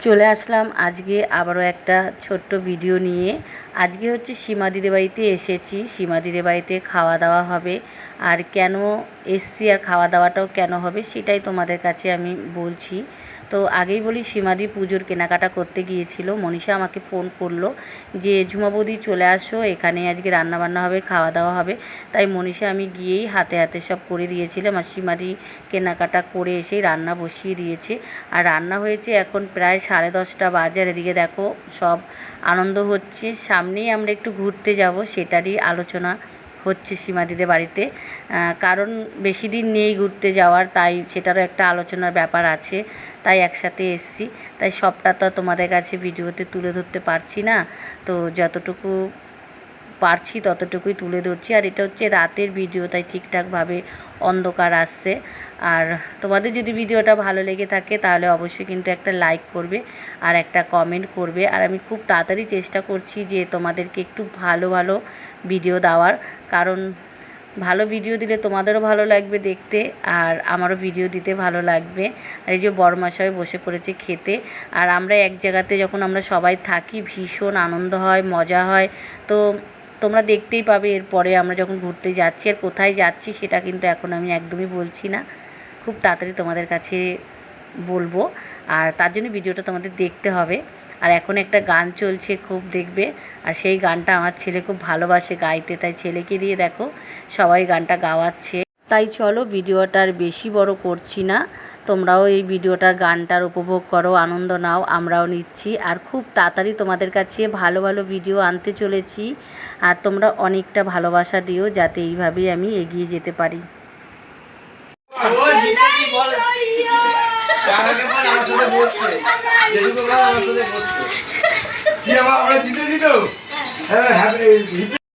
চলে আসলাম আজকে আবারও একটা ছোট্ট ভিডিও নিয়ে। আজকে হচ্ছে সীমা দিদির বাড়িতে এসেছি। সীমা দিদির বাড়িতে খাওয়া দাওয়া হবে, আর কেন এসছি আর খাওয়া দাওয়াটাও কেন হবে সেটাই তোমাদের কাছে আমি বলছি। তো আগেই বলি, সীমাদি পুজোর কেনাকাটা করতে গিয়েছিল। মনীষা আমাকে ফোন করলো যে ঝুমা বৌদি চলে আসো, এখানে আজকে রান্নাবান্না হবে, খাওয়া দাওয়া হবে। তাই মনীষা আমি গিয়েই হাতে হাতে সব করে দিয়েছিলাম, আর সীমাদি কেনাকাটা করে এসেই রান্না বসিয়ে দিয়েছে। আর রান্না হয়েছে এখন প্রায় 10:30 বাজে। আর এদিকে দেখো সব আনন্দ হচ্ছে। সামনেই আমরা একটু ঘুরতে যাব, সেটারই আলোচনা হচ্ছে সীমাদিদের বাড়িতে। কারণ বেশি দিন নেই ঘুরতে যাওয়ার, তাই সেটারও একটা আলোচনার ব্যাপার আছে। তাই একসাথে এসছি। তাই সবটা তো তোমাদের কাছে ভিডিওতে তুলে ধরতে পারছি না, তো যতটুকু পারছি ততটুকুই তুলে ধরছি। আর এটা হচ্ছে রাতের ভিডিও, তাই ঠিকঠাকভাবে অন্ধকার আসছে। আর তোমাদের যদি ভিডিওটা ভালো লেগে থাকে তাহলে অবশ্যই কিন্তু একটা লাইক করবে আর একটা কমেন্ট করবে। আর আমি খুব তাড়াতাড়ি চেষ্টা করছি যে তোমাদেরকে একটু ভালো ভালো ভিডিও দেওয়ার, কারণ ভালো ভিডিও দিলে তোমাদেরও ভালো লাগবে দেখতে, আর আমারও ভিডিও দিতে ভালো লাগবে। আর এই যে বড়মশাই বসে পড়েছে খেতে। আর আমরা এক জায়গাতে যখন আমরা সবাই থাকি ভীষণ আনন্দ হয়, মজা হয়। তো তোমরা দেখতেই পাবে এরপরে আমরা যখন ঘুরতে যাচ্ছি। আর কোথায় যাচ্ছি সেটা কিন্তু এখন আমি একদমই বলছি না, খুব তাড়াতাড়ি তোমাদের কাছে বলবো। আর তার জন্য ভিডিওটা তোমাদের দেখতে হবে। আর এখন একটা গান চলছে, খুব দেখবে। আর সেই গানটা আমার ছেলে খুব ভালোবাসে গাইতে, তাই ছেলেকে দিয়ে দেখো সবাই গানটা গাওয়াচ্ছে। তাই চলো ভিডিওটা আর বেশি বড় করছি না, তোমরাও এই ভিডিওটার গানটার উপভোগ করো, আনন্দ নাও, আমরাও নিচ্ছি। আর খুব তাড়াতাড়ি তোমাদের কাছে ভালো ভালো ভিডিও আনতে চলেছি। আর তোমরা অনেকটা ভালোবাসা দিও, যাতে এইভাবেই আমি এগিয়ে যেতে পারি। আমরা জিতেছি তো।